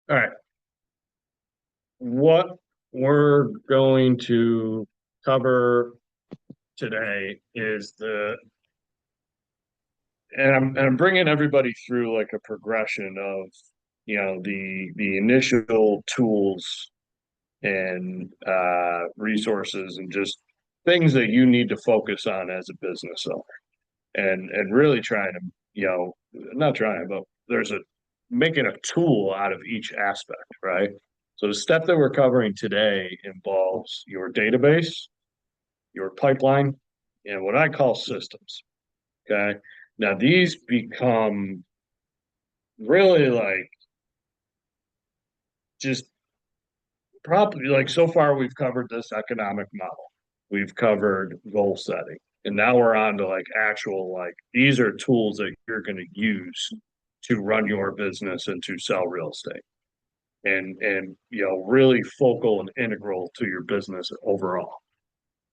All right. What we're going to cover today is and I'm bringing everybody through like a progression of, the initial tools and resources and just things that you need to focus on as a business owner and really trying to, not trying, but there's a making a tool out of each aspect, right? So the step that we're covering today involves your database, your pipeline, and what I call systems. Okay. Now these become really like just probably like so far we've covered this economic model. We've covered goal setting. And now we're on to like actual like these are tools that you're going to use to run your business and to sell real estate. And really focal and integral to your business overall.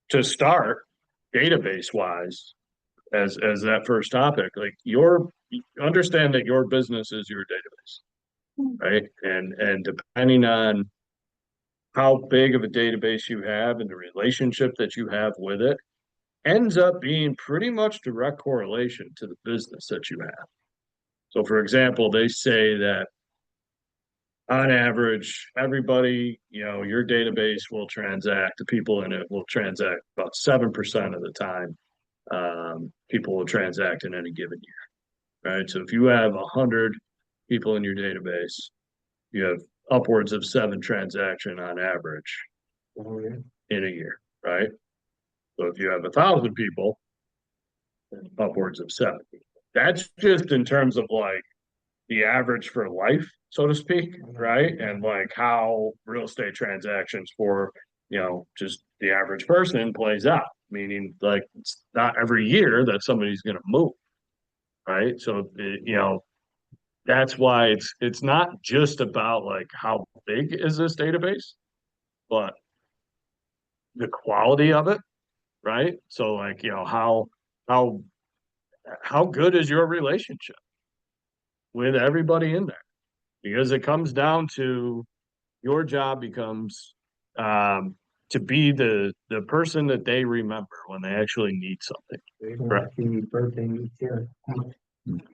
To start, database wise, as that first topic, like your understand that your business is your database, right? And depending on how big of a database you have and the relationship that you have with it ends up being pretty much direct correlation to the business that you have. So for example, they say that on average, everybody, your database will transact, the people in it will transact about 7% of the time. People will transact in any given year, right? So if you have 100 people in your database, you have upwards of 7 transaction on average in a year, right? So if you have 1,000 people, upwards of 7. That's just in terms of like the average for life, so to speak, right? And like how real estate transactions for, just the average person plays out, meaning like it's not every year that somebody's going to move, right? So, that's why it's not just about like how big is this database, but the quality of it, right? So like, how how good is your relationship with everybody in there? Because it comes down to your job becomes to be the person that they remember when they actually need something. Right.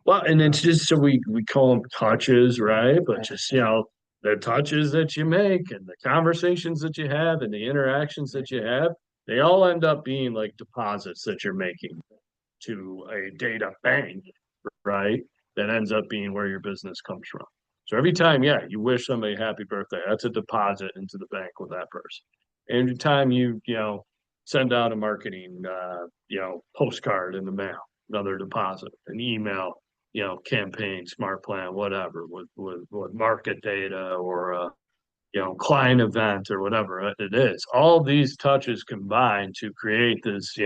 Well, and it's just so we call them touches, right? But just the touches that you make and the conversations that you have and the interactions that you have, they all end up being like deposits that you're making to a data bank, right? That ends up being where your business comes from. So every time, yeah, you wish somebody happy birthday, that's a deposit into the bank with that person. Every time you send out a marketing, postcard in the mail, another deposit, an email, campaign, smart plan, whatever, with market data or a, client event or whatever it is. All these touches combine to create this,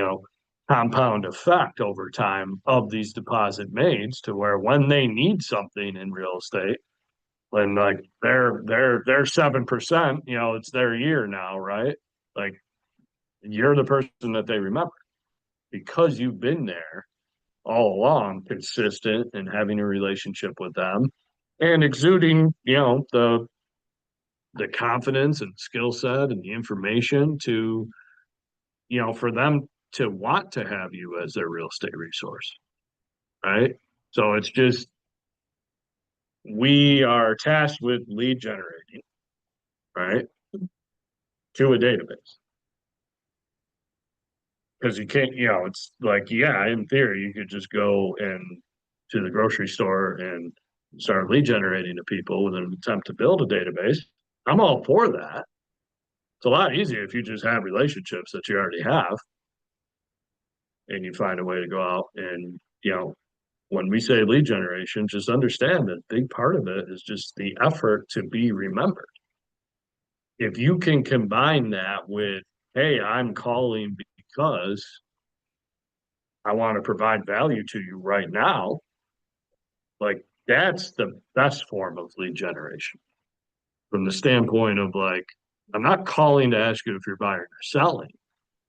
compound effect over time of these deposit maids to where when they need something in real estate, when like they're 7%, it's their year now, right? Like you're the person that they remember because you've been there all along, consistent and having a relationship with them and exuding, the confidence and skill set and the information to, for them to want to have you as their real estate resource, right? So it's just we are tasked with lead generating, right, to a database. Because you can't, it's like, yeah, in theory, you could just go and to the grocery store and start lead generating to people with an attempt to build a database. I'm all for that. It's a lot easier if you just have relationships that you already have and you find a way to go out and, when we say lead generation, just understand that a big part of it is just the effort to be remembered. If you can combine that with, hey, I'm calling because I want to provide value to you right now, like that's the best form of lead generation from the standpoint of like, I'm not calling to ask you if you're buying or selling.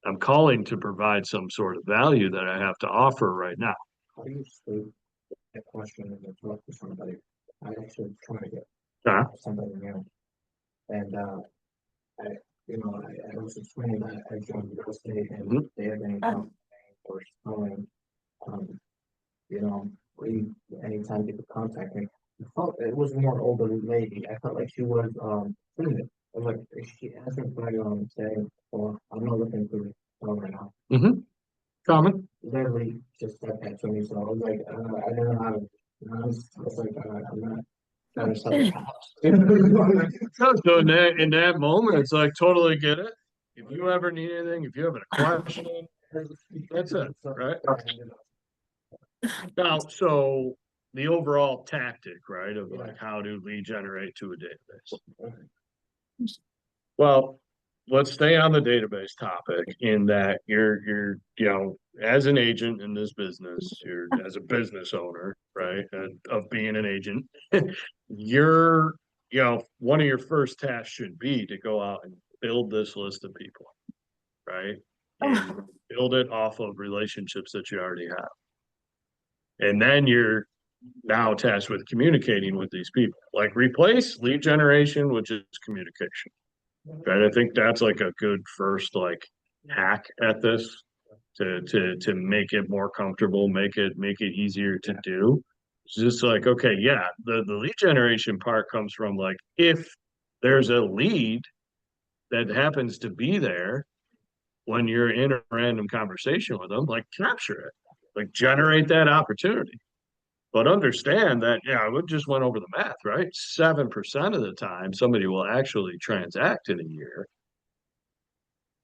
I'm calling to provide some sort of value that I have to offer right now. How do you state a question and then talk to somebody? I actually trying to get somebody new. And, I, I was explaining that I joined real estate and they have been for selling, um, we, anytime people contact me, I felt it was a more older lady. I felt like she was, timid. I was like, she asked me if I, saying, well, I'm not looking for it right now. Common. Literally just said that to me, so I was like, I don't know how to, I was like, I'm not trying to sell the house. So in that moment, it's like totally get it. If you ever need anything, if you have a question, that's it, right? Now, so the overall tactic, right, of like how to lead generate to a database. Well, let's stay on the database topic in that you're as an agent in this business, you're as a business owner, right, and of being an agent, you're one of your first tasks should be to go out and build this list of people, right? And build it off of relationships that you already have. And then you're now tasked with communicating with these people. Like replace lead generation, which is communication. Right. I think that's like a good first like hack at this to make it more comfortable, make it easier to do. It's just like, okay, yeah, the lead generation part comes from like if there's a lead that happens to be there when you're in a random conversation with them, like capture it, like generate that opportunity. But understand that, yeah, we just went over the math, right? 7% of the time somebody will actually transact in a year.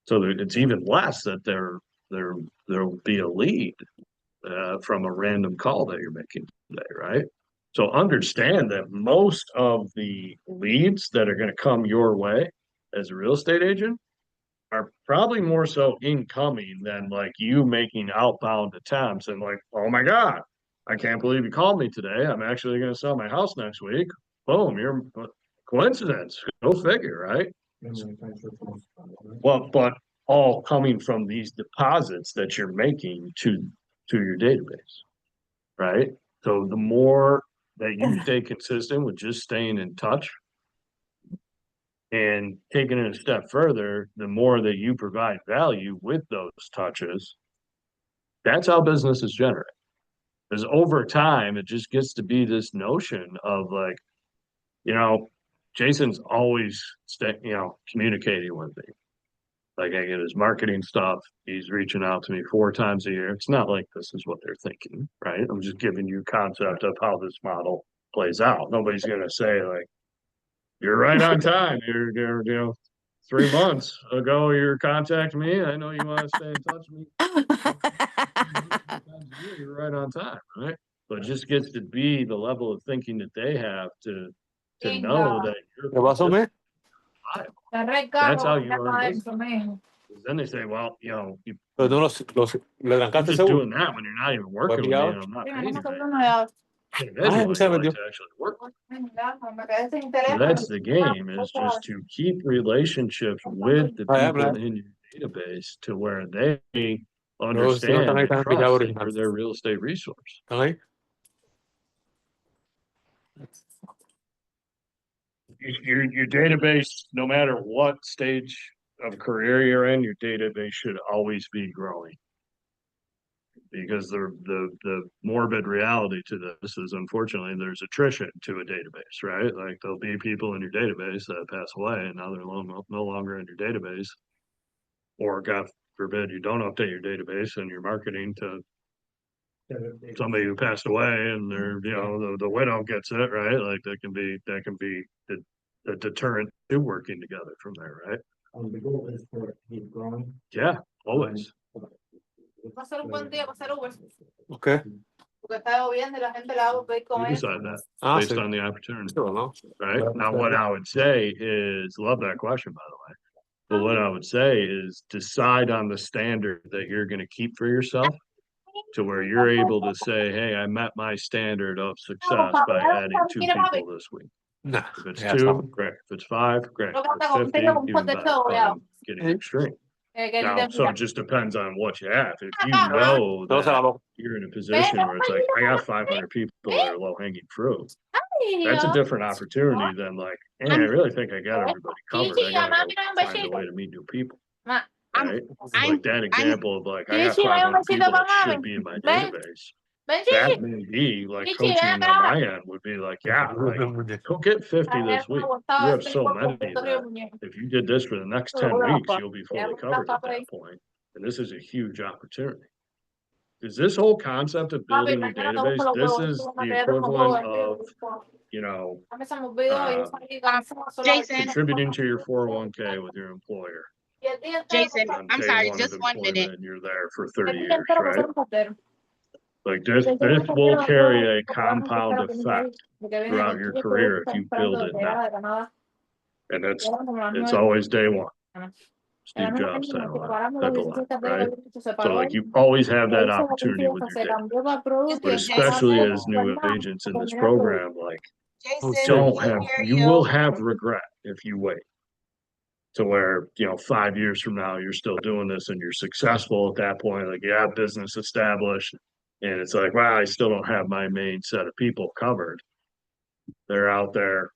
So it's even less that there'll be a lead from a random call that you're making today, right? So understand that most of the leads that are going to come your way as a real estate agent are probably more so incoming than like you making outbound attempts and like, oh my God, I can't believe you called me today. I'm actually going to sell my house next week. Boom, you're coincidence. Go figure, right? Well, but all coming from these deposits that you're making to your database, right? So the more that you stay consistent with just staying in touch and taking it a step further, the more that you provide value with those touches, that's how businesses generate. Because over time, it just gets to be this notion of like, Jason's always communicating with me. Like I get his marketing stuff. He's reaching out to me 4 times a year. It's not like this is what they're thinking, right? I'm just giving you concept of how this model plays out. Nobody's gonna say like, you're right on time. You're 3 months ago you're contacting me. I know you want to stay in touch with me. You're right on time, right? But it just gets to be the level of thinking that they have to know that ¿Qué pasó, me? that's how you earn business. Then they say, well, you Pero tú le you're trancaste just seguro. doing that when you're not even working with me pillado. and I'm not paying you. Ay, Eventually, se you like metió. to actually work. So that's the game, is just to keep relationships with the people in your database to where they Los si no están understand ahí, and están trust pillados that original. you're their real estate resource. ¿Están ahí? Your database, no matter what stage of career you're in, your database should always be growing. Because the morbid reality to this is, unfortunately, there's attrition to a database, right? Like there'll be people in your database that pass away and now they're no longer in your database. Or God forbid you don't update your database and you're marketing to somebody who passed away and they're the widow gets it, right? Like that can be a deterrent to working together from there, right? The goal is for it to keep growing. Yeah, always. Va a ser un buen día pasar Uber. Okay. Porque está lloviendo y la gente la va a ir con You él. decide that Ah, based sí. on the opportunity, Sí, ¿no? right? Now, what I would say is, love that question, by the way. But what I would say is decide on the standard that you're going to keep for yourself to where you're able to say, hey, I met my standard of success by adding 2 people this week. Nah, If it's ya 2, estamos. great. If it's 5, great. If it's 50, even better. But I'm getting extreme. Now, so it just depends on what you have. If you know No se that lavó. you're in a position where it's like, I got 500 people that are low hanging fruit, That's a different opportunity than like, I really think I got everybody covered. I gotta go find a way to meet new people. Ma- Right? I'm- Like that example of like, I got Gigi, may 500 un besito people that pa' should mami. be in my Ven. database. Ven, That Gigi. may be like Gigi, coaching ven on acá. my end would be like, yeah, like go get 50 this week. You have so many that if you did this for the next 10 weeks, you'll be fully covered at that point. And this is a huge opportunity. Because this whole concept of building a database, this is the equivalent of, you know, Jason. contributing to your 401k with your employer. Jason, On I'm day one, of just 1 minute. employment, and you're there for 30 years, right? Like this will carry a compound effect throughout your career if you build it now. And it's always day one. Steve Jobs type of line, right? So like you always have that opportunity with your data. But especially as new agents in this program, like Jason, you will have regret if you wait. To where, 5 years from now, you're still doing this and you're successful at that point, like you have business established. And it's like, wow, I still don't have my main set of people covered. They're out there,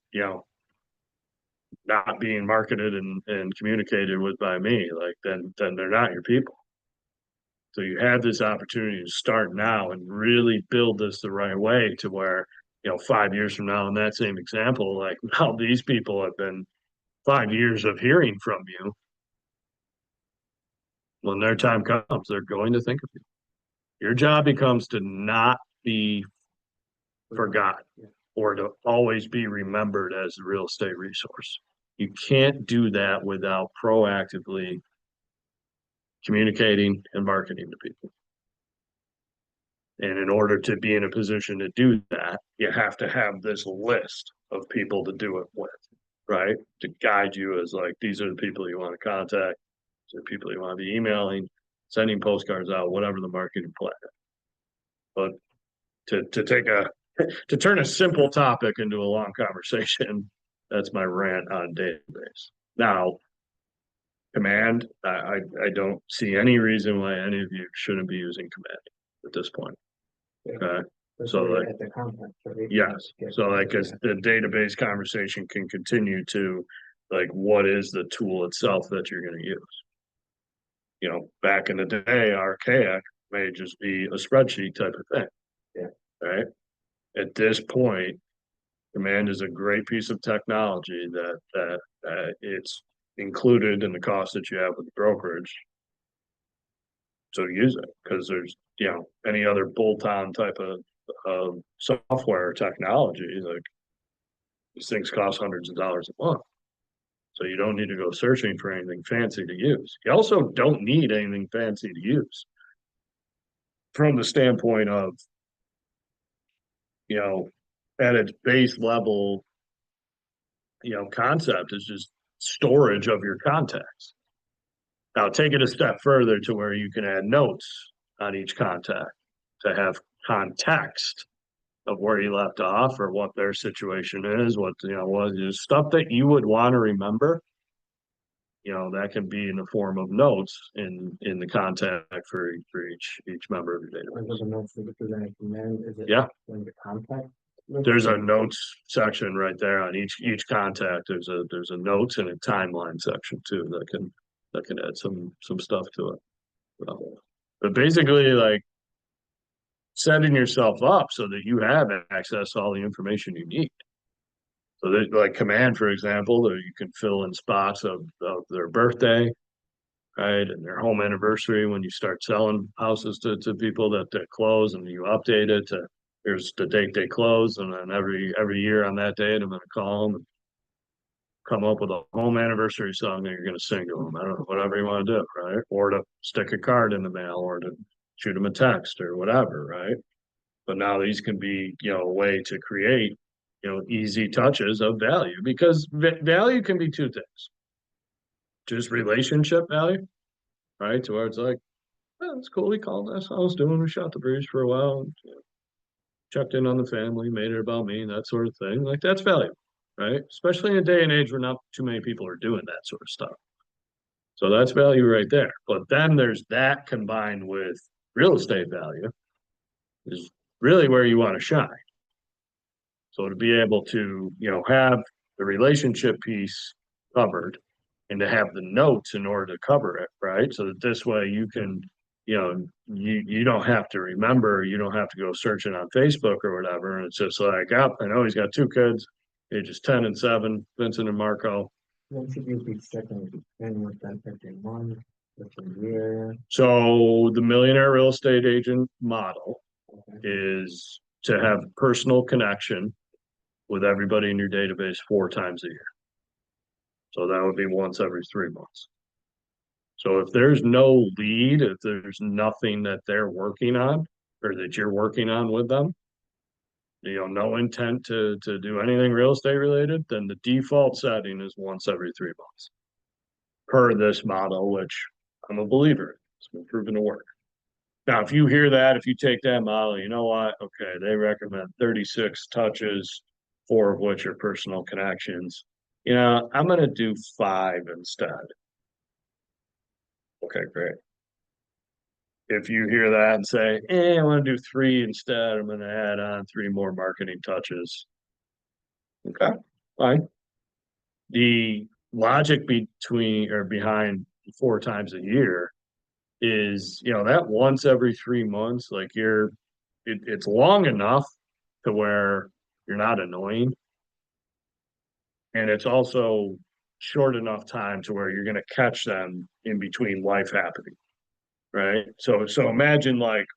not being marketed and communicated with by me, like then they're not your people. So you have this opportunity to start now and really build this the right way to where, 5 years from now, in that same example, like now these people have been 5 years of hearing from you. When their time comes, they're going to think of you. Your job becomes to not be forgotten or to always be remembered as a real estate resource. You can't do that without proactively communicating and marketing to people. And in order to be in a position to do that, you have to have this list of people to do it with, right? To guide you as like, these are the people you want to contact, these are the people you want to be emailing, sending postcards out, whatever the marketing plan. But to turn a simple topic into a long conversation, that's my rant on database. Now, Command, I don't see any reason why any of you shouldn't be using Command at this point. Okay, so like, At the conference, so we can yes, get- so like as the database conversation can continue to like, what is the tool itself that you're gonna use? Back in the day, archaic may just be a spreadsheet type of thing. Yeah. Right? At this point, Command is a great piece of technology that it's included in the cost that you have with the brokerage. So use it, because there's, any other bolt-on type of software or technology, like these things cost hundreds of dollars a month. So you don't need to go searching for anything fancy to use. You also don't need anything fancy to use. From the standpoint of, at its base level, concept is just storage of your contacts. Now take it a step further to where you can add notes on each contact to have context of where you left off or what their situation is, what stuff that you would want to remember. That can be in the form of notes in the contact for each member of your Or database. was the notes that were presented from them, is it? Yeah. In the contact? There's a notes section right there on each contact. There's a notes and a timeline section too that can add some stuff to it. But basically, like setting yourself up so that you have access to all the information you need. So there's like Command, for example, that you can fill in spots of their birthday, right, and their home anniversary when you start selling houses to people that close, and you update it to here's the date they close, and then every year on that date, I'm going to call them and come up with a home anniversary song that you're going to sing to them. I don't know, whatever you want to do, right? Or to stick a card in the mail, or to shoot them a text, or whatever, right? But now these can be, a way to create, easy touches of value, because value can be two things. Just relationship value, right? To where it's like, oh, it's cool. He called us. I was doing. We shot the breeze for a while. And, checked in on the family, made it about me, that sort of thing. Like that's valuable, right? Especially in a day and age where not too many people are doing that sort of stuff. So that's value right there. But then there's that combined with real estate value is really where you want to shine. So to be able to, have the relationship piece covered and to have the notes in order to cover it, right? So that this way you can, you don't have to remember, you don't have to go searching on Facebook or whatever. And it's just like, oh, I know he's got two kids, ages 10 and 7, Vincent and Marco. When should you be checking, and with that every month, every year? So the millionaire real estate agent model Okay. is to have personal connection with everybody in your database 4 times a year. So that would be once every 3 months. So if there's no lead, if there's nothing that they're working on or that you're working on with them, no intent to do anything real estate related, then the default setting is once every 3 months. Per this model, which I'm a believer in. It's been proven to work. Now, if you hear that, if you take that model, you know what? Okay, they recommend 36 touches, 4 of which are personal connections. I'm going to do 5 instead. Okay, great. If you hear that and say, I want to do 3 instead, I'm going to add on 3 more marketing touches. Okay, fine. The logic behind 4 times a year is, that once every 3 months, like it's long enough to where you're not annoying. And it's also short enough time to where you're going to catch them in between life happening. Right. So imagine like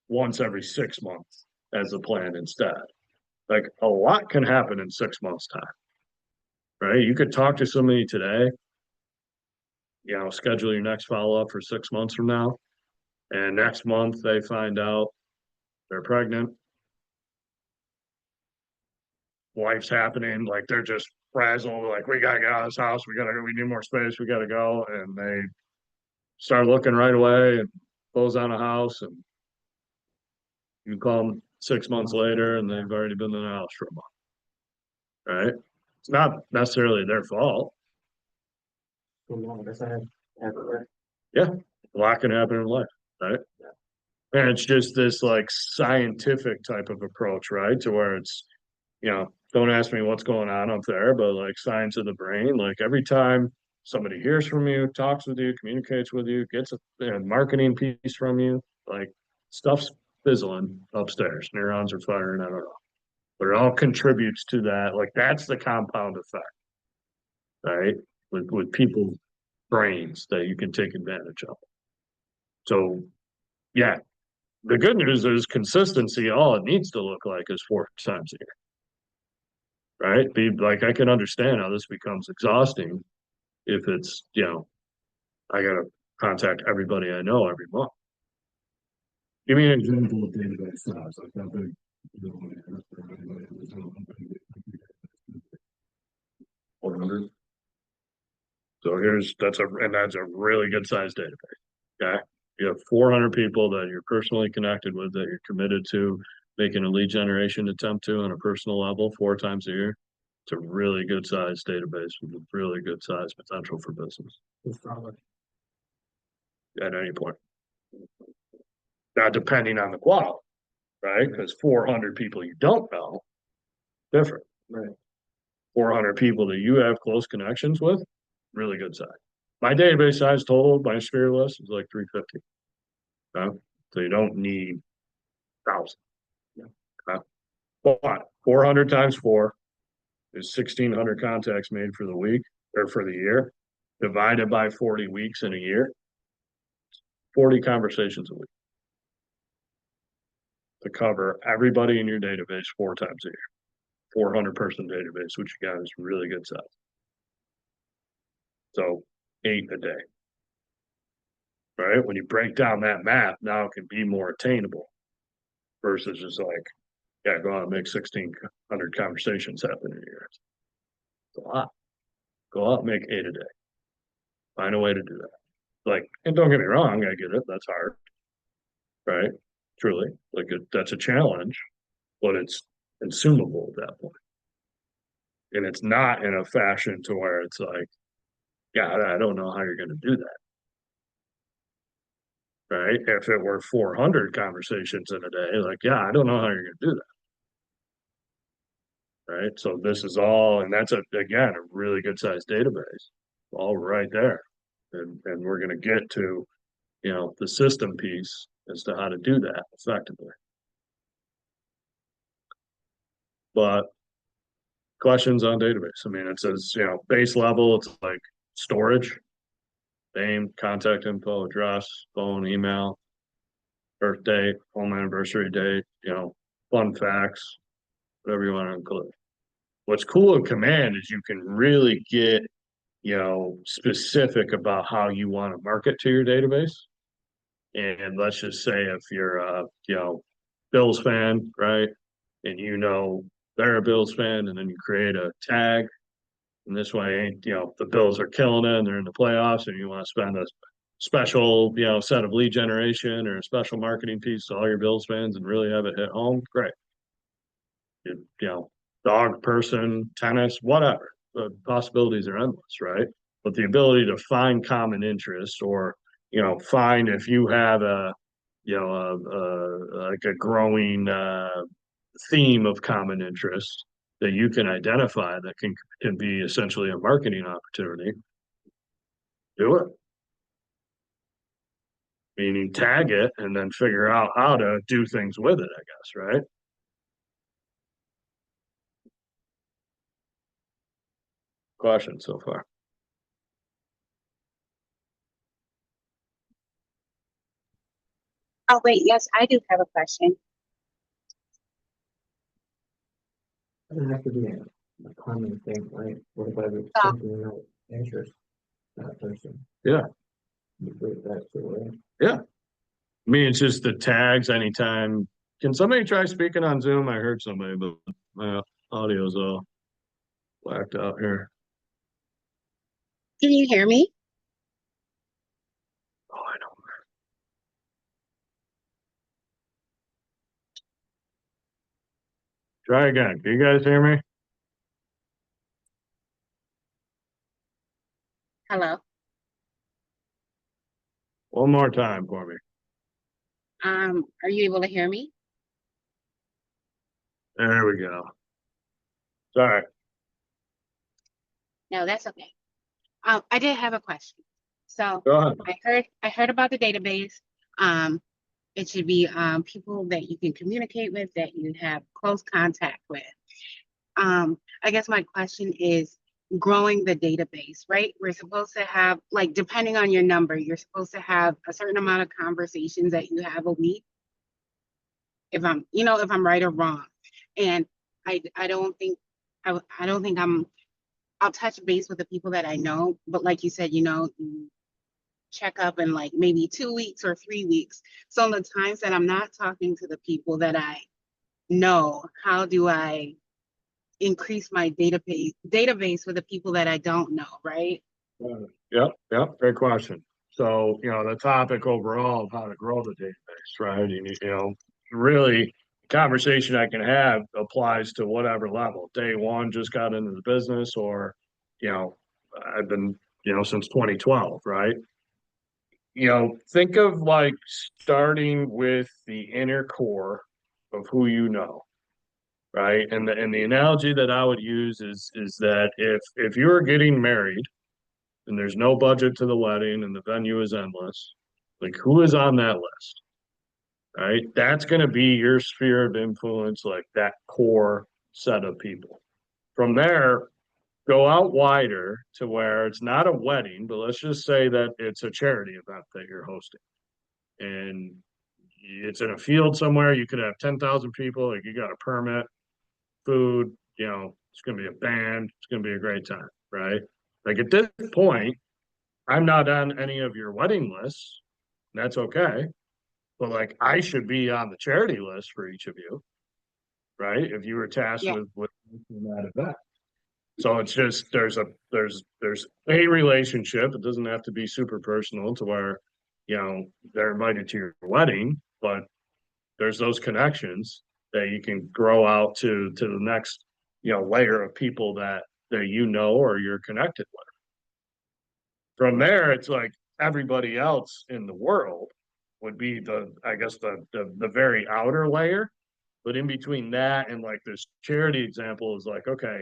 once every 6 months as a plan instead. Like a lot can happen in 6 months time. Right. You could talk to somebody today, schedule your next follow-up for 6 months from now. And next month they find out they're pregnant. Life's happening, like they're just frazzled, like we gotta get out of this house, we need more space, we gotta go. And they start looking right away and close on a house, and you call them 6 months later and they've already been in the house for a month. Right? It's not necessarily their fault. So long, does that have everywhere? Yeah, a lot can happen in life, right? And it's just this like scientific type of approach, right? To where it's, don't ask me what's going on up there, but like science of the brain, like every time somebody hears from you, talks with you, communicates with you, gets a marketing piece from you, like stuff's fizzling upstairs, neurons are firing, I don't know. But it all contributes to that. Like that's the compound effect, right? With people's brains that you can take advantage of. So yeah, the good news is consistency. All it needs to look like is 4 times a year. Right? Be like, I can understand how this becomes exhausting if it's, I gotta contact everybody I know every month. Give me an example of database size, like how big. 400. So that's a really good sized database. Okay. You have 400 people that you're personally connected with, that you're committed to making a lead generation attempt to on a personal level 4 times a year. It's a really good sized database with a really good sized potential for business at any point. Now, depending on the quality, right? Because 400 people you don't know, different. Right. 400 people that you have close connections with, really good size. My database size total, my sphere list is like 350. Okay? So you don't need 1,000. Okay? But 400 times 4 is 1,600 contacts made for the week or for the year, divided by 40 weeks in a year, 40 conversations a week to cover everybody in your database 4 times a year. 400 person database, which you got is really good size. So 8 a day. Right? When you break down that math, now it can be more attainable versus just like, yeah, go out and make 1,600 conversations happen in a year. It's a lot. Go out and make 8 a day. Find a way to do that. Like, and don't get me wrong, I get it. That's hard. Right? Truly. Like, that's a challenge, but it's consumable at that point. And it's not in a fashion to where it's like, yeah, I don't know how you're going to do that. Right? If it were 400 conversations in a day, like, yeah, I don't know how you're going to do that. right? So this is all, and that's again, a really good sized database, all right there. And we're gonna get to, the system piece as to how to do that effectively. But questions on database, I mean, it says, base level, it's like storage, name, contact info, address, phone, email, birthday, home anniversary date, fun facts, whatever you want to include. What's cool in Command is you can really get, specific about how you want to market to your database. And let's just say if you're a, Bills fan, right? And they're a Bills fan, and then you create a tag. And this way, the Bills are killing it and they're in the playoffs, and you want to spend a special, set of lead generation or a special marketing piece to all your Bills fans and really have it hit home. Great. Dog person, tennis, whatever. The possibilities are endless, right? But the ability to find common interests, or, find if you have like a growing theme of common interest that you can identify that can be essentially a marketing opportunity, do it. Meaning tag it and then figure out how to do things with it, I guess, right? Question so far. Oh, wait, yes, I do have a question. Doesn't have to be a common thing, right? What about if Oh. something that interests that person? Yeah. You put that to it. Yeah. I mean, it's just the tags anytime. Can somebody try speaking on Zoom? I heard somebody, but my audio's all whacked out here. Can you hear me? Oh, I know. Try again. Can you guys hear me? Hello. One more time for me. Are you able to hear me? There we go. Sorry. No, that's okay. I did have a question. So Go ahead. I heard about the database. It should be people that you can communicate with, that you have close contact with. I guess my question is growing the database, right? We're supposed to have, like, depending on your number, you're supposed to have a certain amount of conversations that you have a week. If I'm right or wrong. And I don't think I don't think I'll touch base with the people that I know, but like you said, you check up in like maybe 2 weeks or 3 weeks. So in the times that I'm not talking to the people that I know, how do I increase my database with the people that I don't know, right? Yep. Great question. So, the topic overall of how to grow the database, right? Really, conversation I can have applies to whatever level. Day one, just got into the business, or, I've been, since 2012, right? Think of like starting with the inner core of who you know, right? And the analogy that I would use is that if you are getting married and there's no budget to the wedding and the venue is endless, like, who is on that list? Right? That's going to be your sphere of influence, like that core set of people. From there, go out wider to where it's not a wedding, but let's just say that it's a charity event that you're hosting. And it's in a field somewhere. You could have 10,000 people. Like, you got a permit, food, it's going to be a band. It's going to be a great time, right? Like, at this point, I'm not on any of your wedding lists. That's okay. But like, I should be on the charity list for each of you, right? If you were tasked Yeah. with that event. So it's just there's a relationship. It doesn't have to be super personal to where, they're invited to your wedding, but there's those connections that you can grow out to the next, layer of people that or you're connected with. From there, it's like everybody else in the world would be I guess the very outer layer. But in between that and like this charity example is like, okay,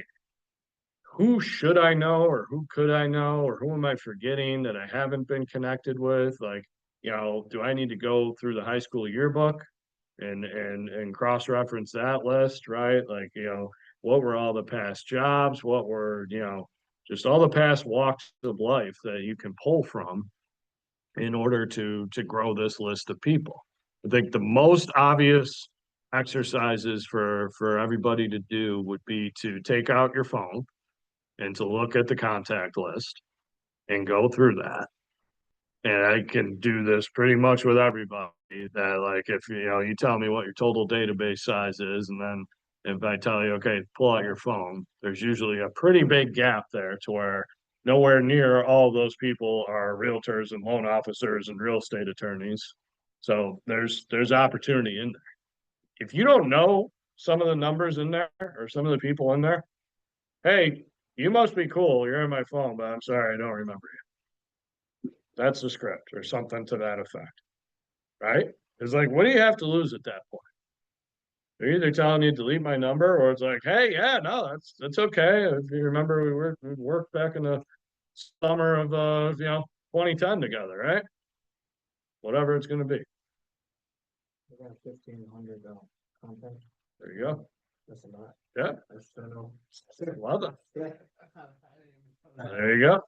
who should I know or who could I know or who am I forgetting that I haven't been connected with? Like, do I need to go through the high school yearbook and cross-reference that list, right? Like, what were all the past jobs? What were, just all the past walks of life that you can pull from in order to grow this list of people. I think the most obvious exercises for everybody to do would be to take out your phone and to look at the contact list and go through that. And I can do this pretty much with everybody that like if you tell me what your total database size is, and then if I tell you, okay, pull out your phone, there's usually a pretty big gap there to where nowhere near all those people are realtors and loan officers and real estate attorneys. So there's opportunity in there. If you don't know some of the numbers in there or some of the people in there, hey, you must be cool. You're in my phone, but I'm sorry, I don't remember you. That's the script or something to that effect. Right? It's like, what do you have to lose at that point? They're either telling you to delete my number or it's like, hey, yeah, no, that's okay. If you remember we worked back in the summer of 2010 together, right? Whatever it's gonna be. We got 1,500 content. There you go. That's a lot. Yeah. I still know. Love it. Yeah. There you go.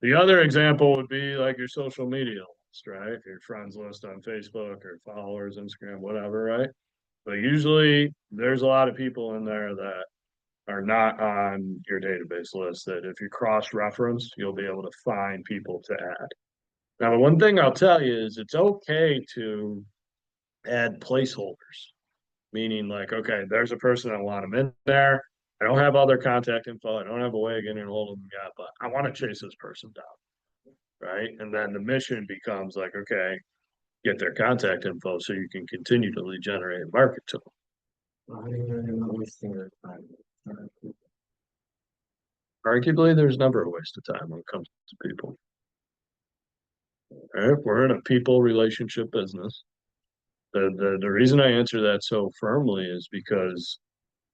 The other example would be like your social media list, right? Your friends list on Facebook or followers, Instagram, whatever, right? But usually there's a lot of people in there that are not on your database list that if you cross-reference, you'll be able to find people to add. Now, the one thing I'll tell you is it's okay to add placeholders, meaning like, okay, there's a person I want them in there. I don't have other contact info. I don't have a way of getting a hold of them yet, but I want to chase this person down, right? And then the mission becomes like, okay, get their contact info so you can continue to lead generate and market to them. I didn't really know wasting their time. Arguably, there's never a waste of time when it comes to people. All right, we're in a people relationship business. The reason I answer that so firmly is because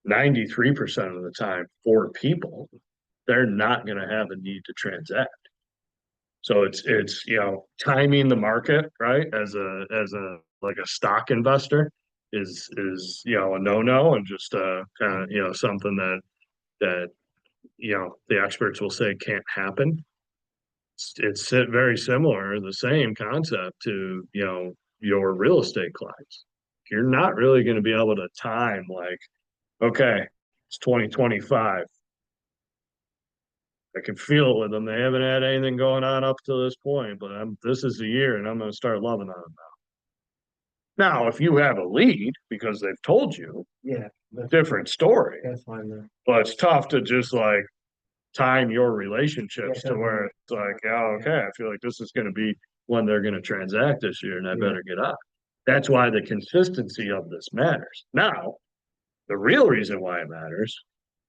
93% of the time for people, they're not going to have a need to transact. So it's timing the market, right? As a like a stock investor is a no-no and just kind of something that the experts will say can't happen. It's very similar, the same concept to your real estate clients. You're not really going to be able to time like, okay, it's 2025. I can feel it with them. They haven't had anything going on up to this point, but this is the year and I'm going to start loving on them now. Now, if you have a lead because they've told you, Yeah. different story. That's fine then. But it's tough to just like time your relationships Yeah, to where it's like, oh, okay, I feel like this is going to be when they're going to transact this year and I better get up. That's why the consistency of this matters. Now, the real reason why it matters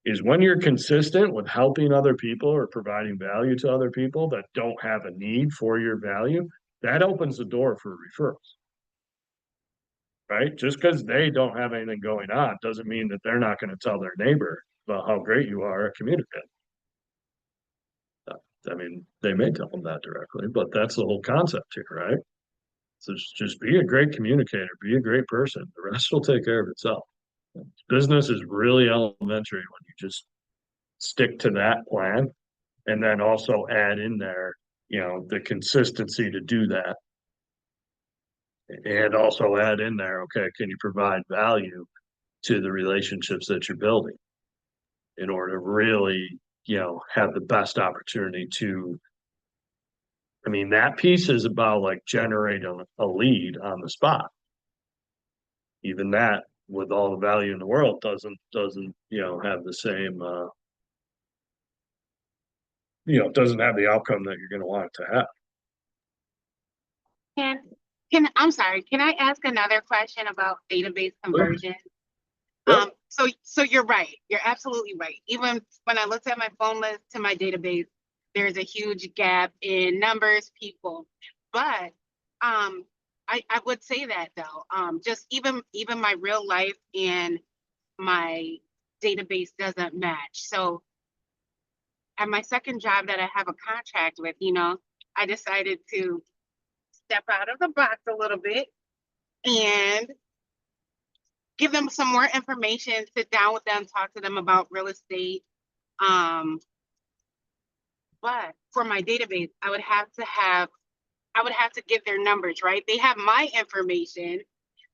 is when you're consistent with helping other people or providing value to other people that don't have a need for your value, that opens the door for referrals. Right? Just because they don't have anything going on doesn't mean that they're not going to tell their neighbor about how great you are at communicating. I mean, they may tell them that directly, but that's the whole concept here, right? So just be a great communicator, be a great person. The rest will take care of itself. Business is really elementary when you just stick to that plan and then also add in there, the consistency to do that. And also add in there, okay, can you provide value to the relationships that you're building in order to really, have the best opportunity to, I mean, that piece is about like generating a lead on the spot. Even that, with all the value in the world, doesn't have the same, doesn't have the outcome that you're going to want it to have. I'm sorry, can I ask another question about database conversion? Sure. So you're right. You're absolutely right. Even when I looked at my phone list to my database, there's a huge gap in numbers, people. But I would say that though. Just even my real life and my database doesn't match. So at my second job that I have a contract with, I decided to step out of the box a little bit and give them some more information, sit down with them, talk to them about real estate. But for my database, I would have to give their numbers, right? They have my information,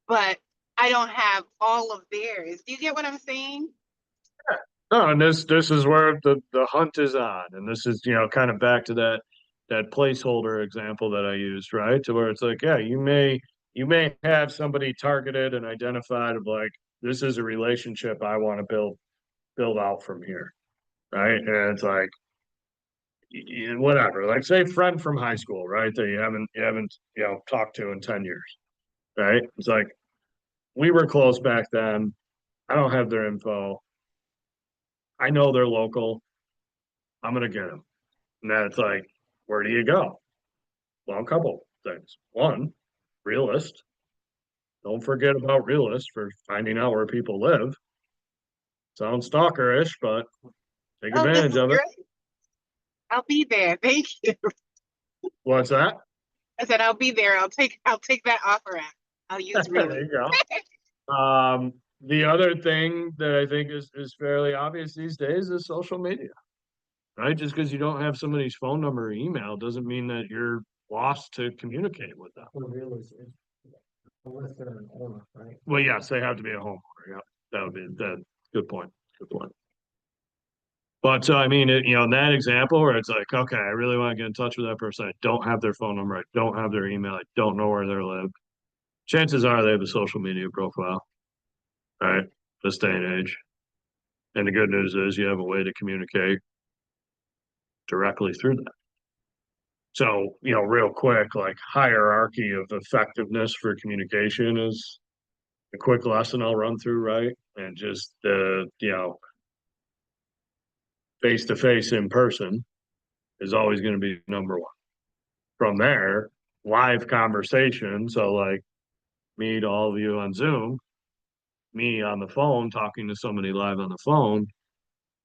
but I don't have all of theirs. Do you get what I'm saying? No, and this is where the hunt is on, and this is, kind of back to that placeholder example that I used, right? To where it's like, yeah, you may have somebody targeted and identified of like, this is a relationship I want to build out from here, right? And it's like, whatever, like say friend from high school, right? That you haven't talked to in 10 years, right? It's like we were close back then. I don't have their info. I know they're local. I'm gonna get them. And then it's like, where do you go? Well, a couple things. One, Realist. Don't forget about Realist for finding out where people live. Sounds stalkerish, but take Oh, this advantage is of it. great. I'll be there. Thank you. What's that? I said I'll be there. I'll take that offer out. I'll use There really. you go. The other thing that I think is fairly obvious these days is social media, right? Just because you don't have somebody's phone number or email doesn't mean that you're lost to communicate with them. For real estate. Unless they're an owner, right? Well, yes, they have to be a homeowner. Yeah, that would be that. Good point. Good point. But so, I mean, in that example where it's like, okay, I really want to get in touch with that person. I don't have their phone number. I don't have their email. I don't know where they live. Chances are they have a social media profile, right? This day and age. And the good news is you have a way to communicate directly through that. So, real quick, like hierarchy of effectiveness for communication is a quick lesson I'll run through, right? And just face to face in person is always going to be number one. From there, live conversation. So like me to all of you on Zoom, me on the phone talking to somebody live on the phone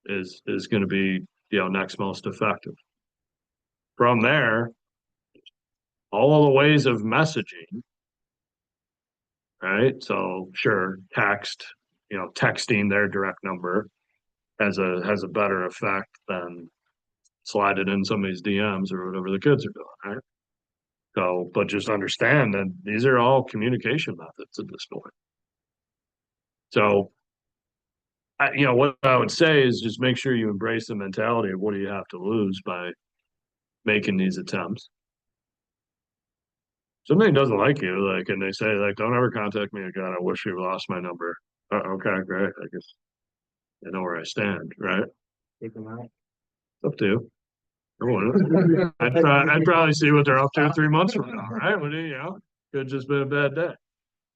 is going to be, next most effective. From there, all the ways of messaging, right? So sure, texting their direct number has a better effect than sliding in somebody's DMs or whatever the kids are doing, right? So, but just understand that these are all communication methods at this point. So, what I would say is just make sure you embrace the mentality of what do you have to lose by making these attempts. Somebody doesn't like you, like, and they say, like, don't ever contact me again. I wish you lost my number. Okay, great. I guess I know where I stand, right? Take them out. It's up to you. I wouldn't. I'd probably see what they're up to 3 months from now, right? Could have just been a bad day.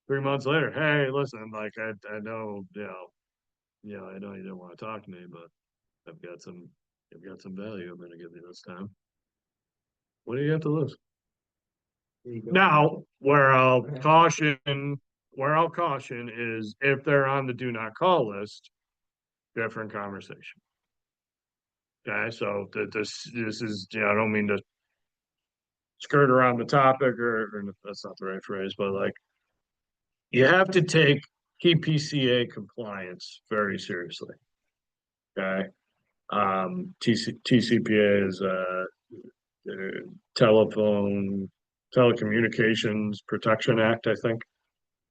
3 months later, hey, listen, like I know, I know you didn't want to talk to me, but I've got some value I'm gonna give you this time. What do you have to lose? There you go. Now, where I'll caution is if they're on the do not call list, different conversation. Okay, so this is, I don't mean to skirt around the topic or that's not the right phrase, but like you have to take TPCA compliance very seriously. Okay. TCPA is Telephone Telecommunications Protection Act, I think.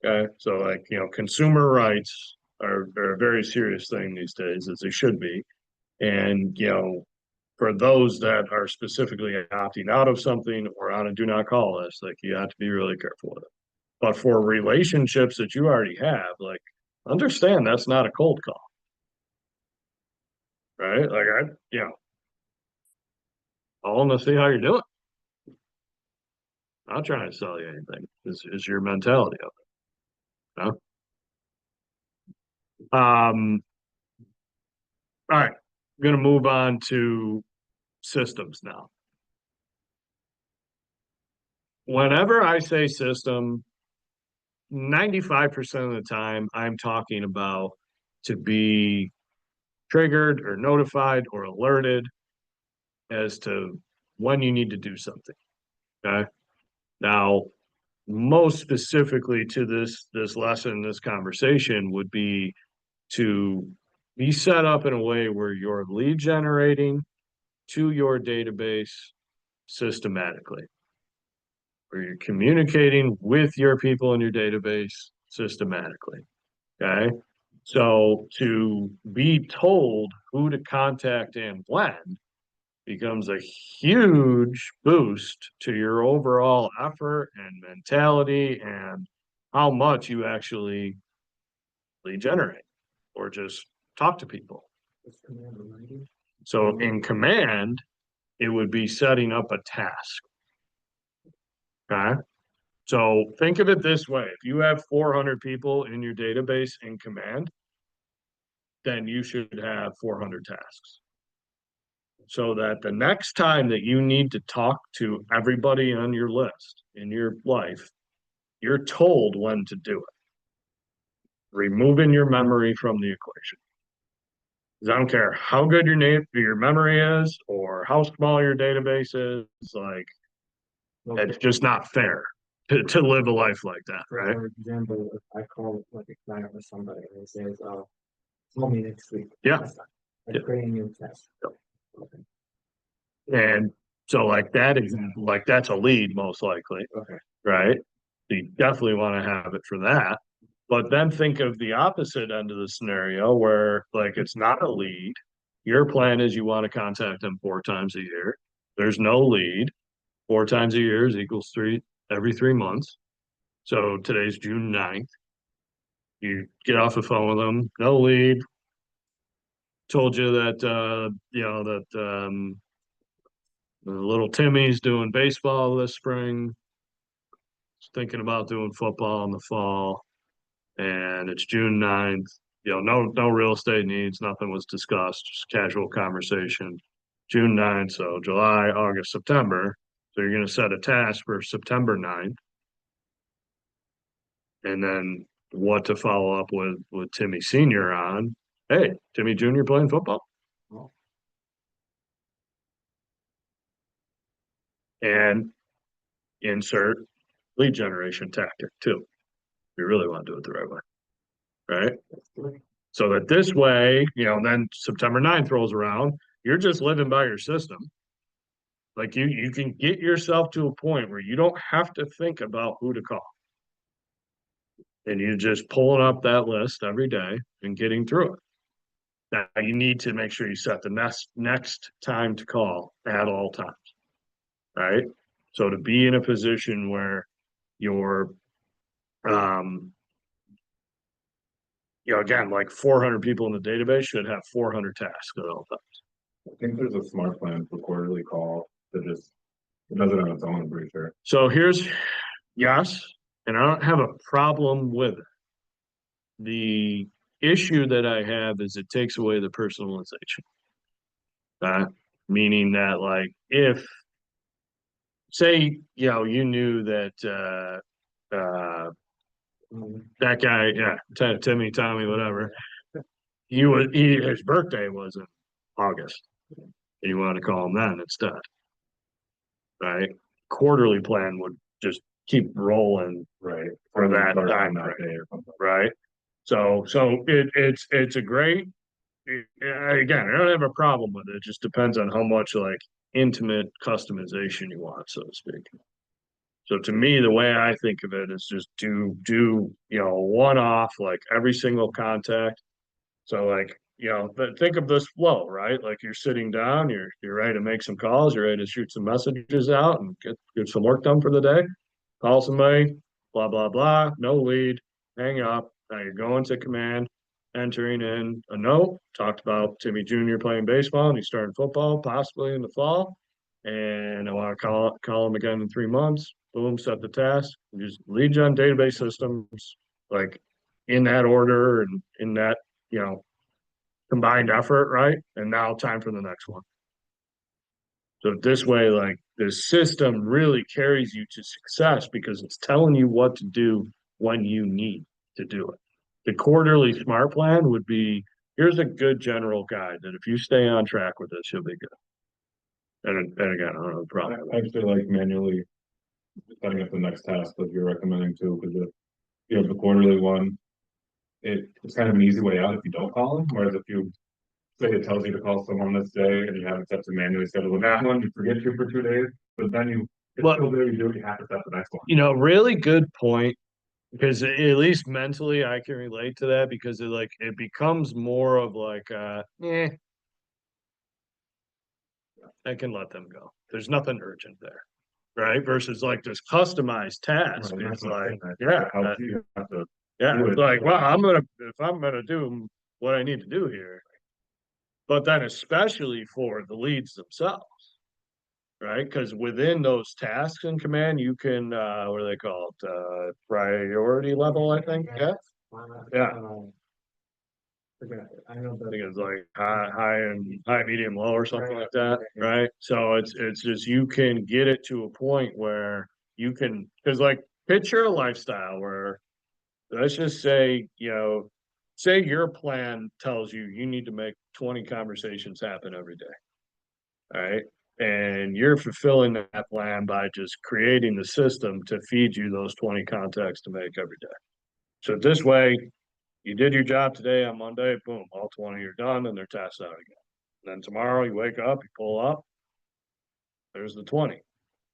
Okay, so like consumer rights are a very serious thing these days, as they should be. And for those that are specifically opting out of something or on a do not call list, like you have to be really careful with it. But for relationships that you already have, like understand that's not a cold call. Right? Like I want to see how you're doing. I'm not trying to sell you anything. Is your mentality of it. You know? All right. I'm gonna move on to systems now. whenever I say system, 95% of the time I'm talking about to be triggered or notified or alerted as to when you need to do something. Okay. Now, most specifically to this lesson, this conversation would be to be set up in a way where you're lead generating to your database systematically, where you're communicating with your people in your database systematically. Okay. So to be told who to contact and when becomes a huge boost to your overall effort and mentality and how much you actually lead generate or just talk to people. It's command reminders. So in command, it would be setting up a task. Okay. So think of it this way. If you have 400 people in your database in command, then you should have 400 tasks. So that the next time that you need to talk to everybody on your list in your life, you're told when to do it. Removing your memory from the equation. 'Cause I don't care how good your memory is or how small your database is, like it's just not fair to live a life like that, right? For example, if I call like a client or somebody and he says, call me next week. Yeah. I Yeah. create a new test. Okay. And so like that example, like that's a lead most likely, Okay. right? So you definitely want to have it for that. But then think of the opposite end of the scenario where like it's not a lead. Your plan is you want to contact them 4 times a year. There's no lead. 4 times a year is equals every 3 months. So today's June 9th. You get off the phone with them, no lead. Told you that little Timmy's doing baseball this spring. He's thinking about doing football in the fall. And it's June 9th. No real estate needs, nothing was discussed, just casual conversation. June 9th, so July, August, September. So you're gonna set a task for September 9th. And then what to follow up with Timmy Senior on. Hey, Timmy Junior playing football. Oh. And insert lead generation tactic too. You really want to do it the right way. Right? That's good. So that this way, then September 9th rolls around, you're just living by your system. Like you can get yourself to a point where you don't have to think about who to call. And you're just pulling up that list every day and getting through it. Now you need to make sure you set the next time to call at all times. Right? So to be in a position where you're again, like 400 people in the database should have 400 tasks at all times. I think there's a smart plan for quarterly call that just it does it on its own, I'm pretty sure. So yes, and I don't have a problem with it. The issue that I have is it takes away the personalization. Meaning that like if say, you knew that that guy, Timmy, Tommy, whatever, his birthday was in August. And you want to call him then instead. Right? Quarterly plan would just keep rolling Right. for that Start on time that frame. day or something. Right? So it's a great again, I don't have a problem with it. It just depends on how much like intimate customization you want, so to speak. So to me, the way I think of it is just do one off like every single contact. So like, but think of this flow, right? Like you're sitting down, you're ready to make some calls, you're ready to shoot some messages out and get some work done for the day. Call somebody, blah, blah, blah, no lead, hang up. Now you're going to command, entering in a note, talked about Timmy Junior playing baseball and he's starting football, possibly in the fall. And I want to call him again in 3 months. Boom, set the task. Just lead gen database systems, like in that order and in that, combined effort, right? And now time for the next one. So this way, like the system really carries you to success because it's telling you what to do when you need to do it. The quarterly smart plan would be, here's a good general guide that if you stay on track with this, you'll be good. And again, I don't have a problem. I actually like manually setting up the next task that you're recommending too, because if you have the quarterly one, it's kind of an easy way out if you don't call them, whereas if you say it tells you to call someone this day and you have it set to manually schedule that one, you forget to for 2 days, but then it's Well- still there, you do it, you have to set the next one. You know, really good point. Because at least mentally I can relate to that because it becomes more of like I can let them go. There's nothing urgent there. Right? Versus like this customized task. Right, It's that's what I'm like, saying, yeah, it helps you have to yeah, do it's it. like, well, if I'm gonna do what I need to do here. But then especially for the leads themselves. Right? Because within those tasks in command, you can what do they call it? Priority level, I think. Yeah. Yeah. I know I think that. it's like high, medium, low or something like that, right? So it's just you can get it to a point where you can, because like picture a lifestyle where let's just say, say your plan tells you you need to make 20 conversations happen every day. All right. And you're fulfilling that plan by just creating the system to feed you those 20 contacts to make every day. So this way, you did your job today on Monday, boom, all 20 are done and they're tasked out again. Then tomorrow you wake up, you pull up, there's the 20.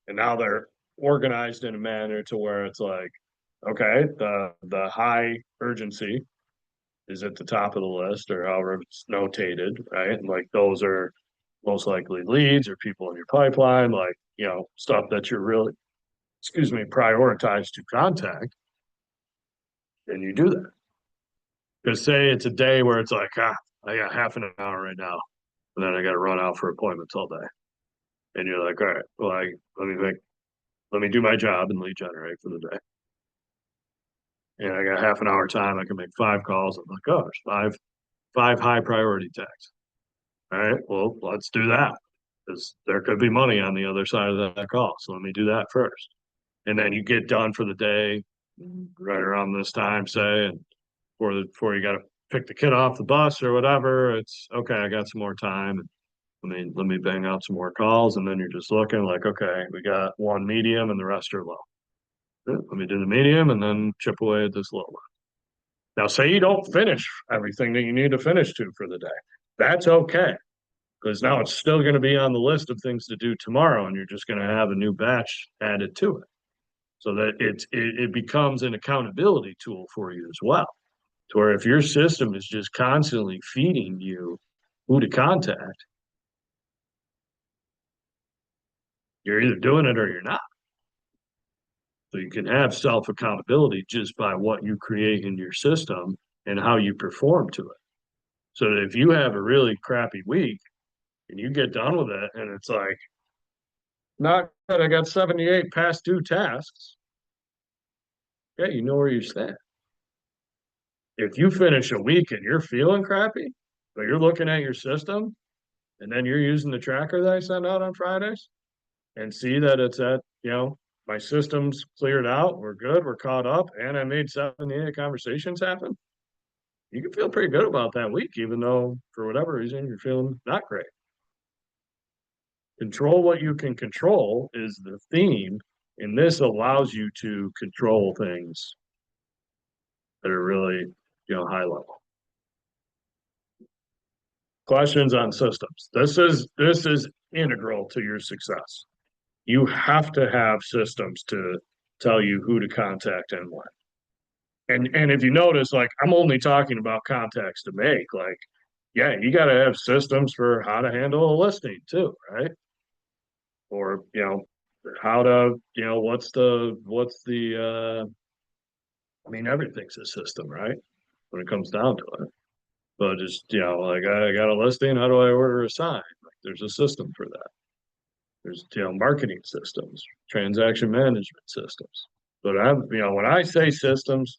And now they're organized in a manner to where it's like, okay, the high urgency is at the top of the list or however it's notated, right? And like those are most likely leads or people in your pipeline, like, stuff that you're really, prioritized to contact. And you do that. Because say it's a day where it's like, I got half an hour right now, and then I got to run out for appointments all day. And you're like, all right, well, let me do my job and lead generate for the day. And I got half an hour time. I can make 5 calls. I'm like, oh, there's five high priority texts. All right, well, let's do that because there could be money on the other side of that call. So let me do that first. And then you get done for the day right around this time, say, and before you got to pick the kid off the bus or whatever, it's okay. I got some more time. Let me bang out some more calls, and then you're just looking like, okay, we got one medium and the rest are low. Let me do the medium and then chip away at this low one. Now, say you don't finish everything that you need to finish to for the day. That's okay. Because now it's still going to be on the list of things to do tomorrow, and you're just going to have a new batch added to it. So that it becomes an accountability tool for you as well. To where if your system is just constantly feeding you who to contact, you're either doing it or you're not. So you can have self accountability just by what you create in your system and how you perform to it. So that if you have a really crappy week and you get done with it and it's like, not that I got 78 past due tasks. Yeah, you know where you stand. If you finish a week and you're feeling crappy, but you're looking at your system and then you're using the tracker that I send out on Fridays and see that it's at, my system's cleared out, we're good, we're caught up, and I made 78 conversations happen. You can feel pretty good about that week, even though for whatever reason you're feeling not great. Control what you can control is the theme, and this allows you to control things that are really, high level. Questions on systems. This is integral to your success. You have to have systems to tell you who to contact and when. And if you notice, like I'm only talking about contacts to make, like, yeah, you got to have systems for how to handle a listing too, right? Or, how to, everything's a system, right? When it comes down to it. But just, like I got a listing, how do I order a sign? Like there's a system for that. There's, marketing systems, transaction management systems. But when I say systems,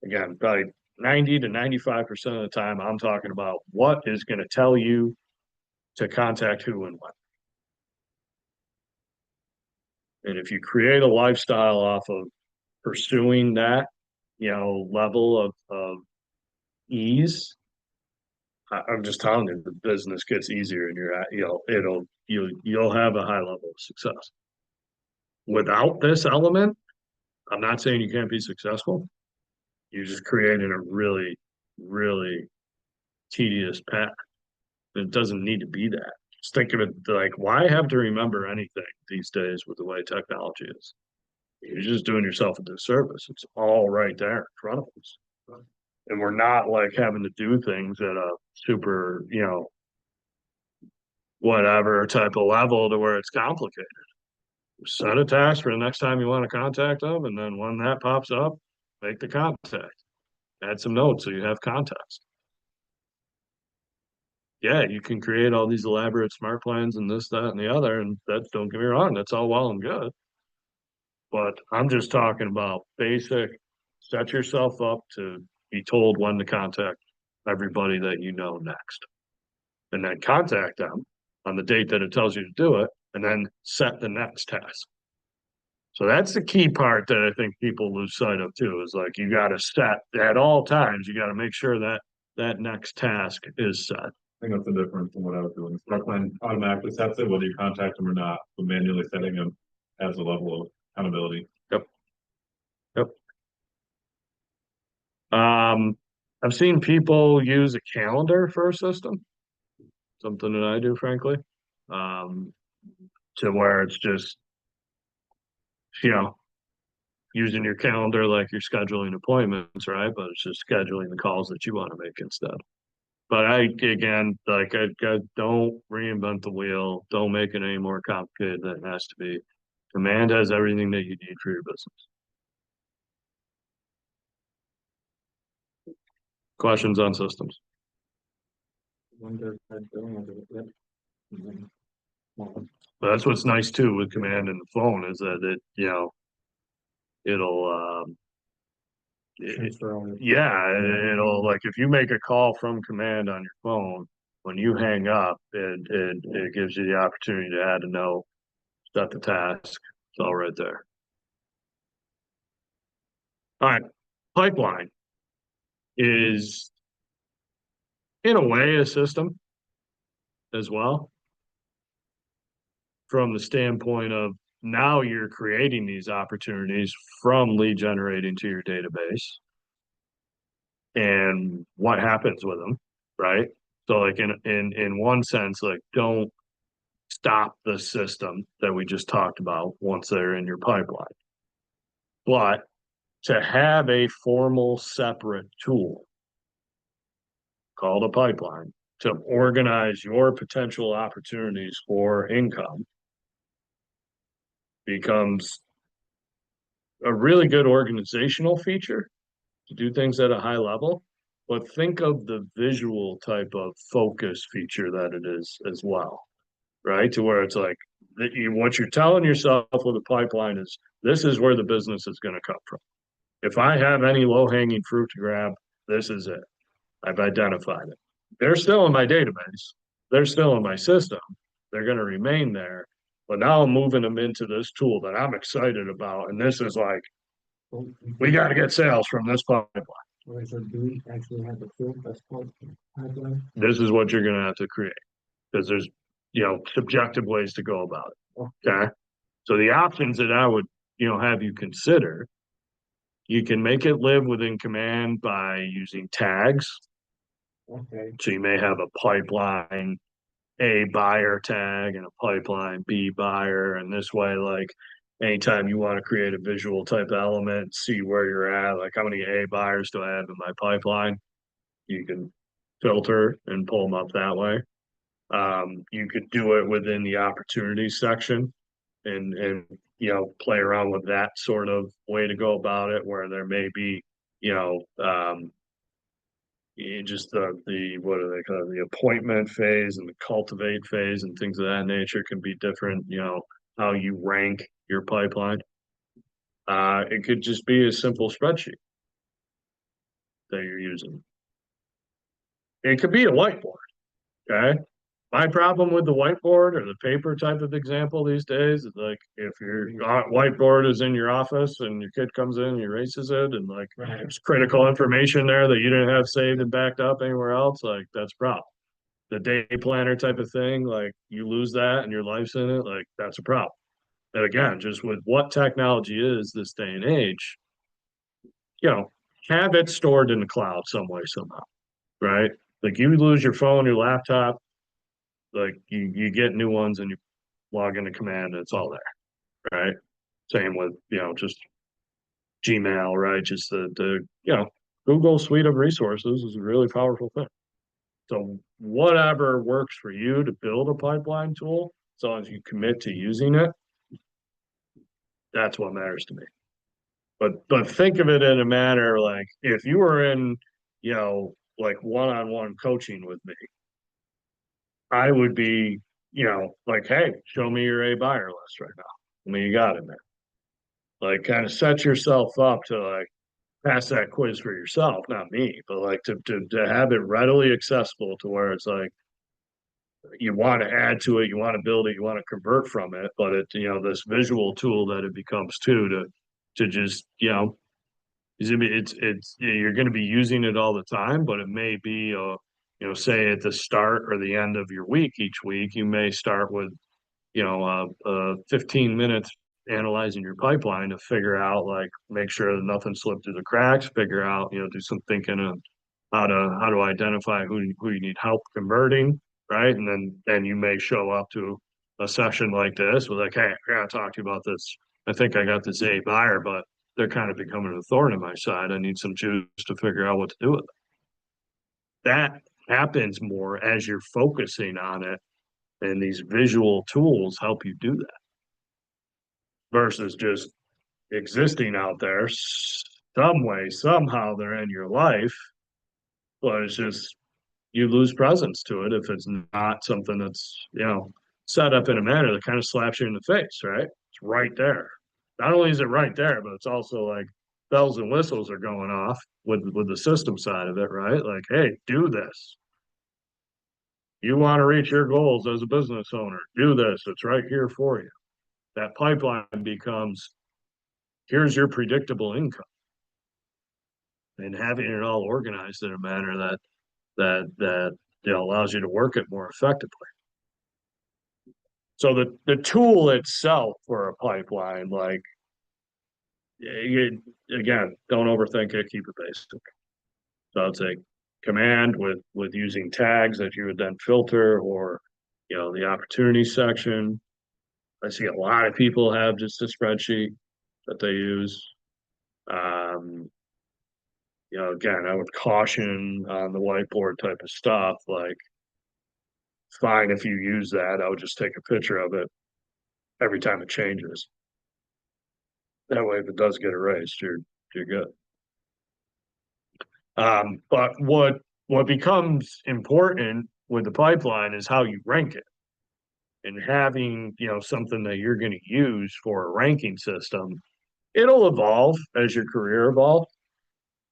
again, probably 90 to 95% of the time, I'm talking about what is going to tell you to contact who and when. And if you create a lifestyle off of pursuing that, level of ease, I'm just telling you, the business gets easier and you'll have a high level of success. Without this element, I'm not saying you can't be successful. You're just creating a really, really tedious path. It doesn't need to be that. Just think of it like, why have to remember anything these days with the way technology is? You're just doing yourself a disservice. It's all right there in front of us. And we're not like having to do things at a super, whatever type of level to where it's complicated. Set a task for the next time you want to contact them, and then when that pops up, make the contact. Add some notes so you have context. Yeah, you can create all these elaborate smart plans and this, that, and the other, and that, don't get me wrong, that's all well and good. But I'm just talking about basic, set yourself up to be told when to contact everybody that you know next. And then contact them on the date that it tells you to do it, and then set the next task. So that's the key part that I think people lose sight of too, is like, you got to set at all times, you got to make sure that that next task is set. I think that's the difference from what I was doing. Smart plan automatically sets it, whether you contact them or not, but manually setting them adds a level of accountability. Yep. I've seen people use a calendar for a system, something that I do, frankly, to where it's just, using your calendar like you're scheduling appointments, right? But it's just scheduling the calls that you want to make instead. But I don't reinvent the wheel. Don't make it any more complicated than it has to be. Command has everything that you need for your business. Questions on systems? Wonder if I'm doing it. Mhm. Well, But that's what's nice too with command and the phone is that it'll transfer all your- it'll like if you make a call from command on your phone, when you hang up, it gives you the opportunity to add a note, set the task. It's all right there. All right, pipeline is in a way a system as well. From the standpoint of now you're creating these opportunities from lead generating to your database and what happens with them, right? So like in one sense, like don't stop the system that we just talked about once they're in your pipeline. But to have a formal separate tool called a pipeline to organize your potential opportunities for income becomes a really good organizational feature to do things at a high level. But think of the visual type of focus feature that it is as well, right? To where it's like what you're telling yourself with a pipeline is this is where the business is going to come from. If I have any low-hanging fruit to grab, this is it. I've identified it. They're still in my database. They're still in my system. They're going to remain there. But now I'm moving them into this tool that I'm excited about. And this is like, Oh, we got to get sales from this pipeline. okay, so do we actually have the tool that's called pipeline? This is what you're going to have to create because there's, subjective ways to go about it. Okay. So the options that I would, have you consider, you can make it live within command by using tags. Okay, So you may have a pipeline A buyer tag and a pipeline B buyer. And this way, like anytime you want to create a visual type element, see where you're at, like how many A buyers do I have in my pipeline? You can filter and pull them up that way. You could do it within the opportunities section and play around with that sort of way to go about it where there may be, just the what do they call it, the appointment phase and the cultivate phase and things of that nature can be different, how you rank your pipeline. It could just be a simple spreadsheet that you're using. It could be a whiteboard, okay? My problem with the whiteboard or the paper type of example these days is like, if your whiteboard is in your office and your kid comes in, and erases it, and like, Right. there's critical information there that you didn't have saved and backed up anywhere else, like, that's a problem. The day planner type of thing, like, you lose that and your life's in it, like, that's a problem. And again, just with what technology is this day and age, have it stored in the cloud some way, somehow, right? Like, you lose your phone, your laptop, like, you get new ones and you log into command and it's all there, right? Same with, just Gmail, right? Just the Google suite of resources is a really powerful thing. So whatever works for you to build a pipeline tool, as long as you commit to using it, that's what matters to me. But think of it in a manner like, if you were in, like, one-on-one coaching with me, I would be, like, hey, show me your A buyer list right now. I mean, you got it, man. Like, kind of set yourself up to like pass that quiz for yourself, not me, but like to have it readily accessible to where it's like, you want to add to it, you want to build it, you want to convert from it, but this visual tool that it becomes too, to just, it's you're going to be using it all the time, but it may be say at the start or the end of your week, each week, you may start with 15 minutes analyzing your pipeline to figure out, like, make sure that nothing slipped through the cracks, figure out, do some thinking of how to identify who you need help converting, right? And then you may show up to a session like this with like, hey, I gotta talk to you about this. I think I got this A buyer, but they're kind of becoming a thorn in my side. I need some juice to figure out what to do with it. That happens more as you're focusing on it, and these visual tools help you do that versus just existing out there some way, somehow they're in your life, but it's just, you lose presence to it if it's not something that's, set up in a manner that kind of slaps you in the face, right? It's right there. Not only is it right there, but it's also like bells and whistles are going off with the system side of it, right? Like, hey, do this. You want to reach your goals as a business owner, do this. It's right here for you. That pipeline becomes, here's your predictable income. And having it all organized in a manner that allows you to work it more effectively. So the tool itself for a pipeline, like, again, don't overthink it, keep it basic. So I'd say command with using tags that you would then filter, or the opportunity section. I see a lot of people have just a spreadsheet that they use. Again, I would caution on the whiteboard type of stuff, like, fine if you use that, I would just take a picture of it every time it changes. That way, if it does get erased, you're good. But what becomes important with the pipeline is how you rank it. And having, something that you're going to use for a ranking system, it'll evolve as your career evolves.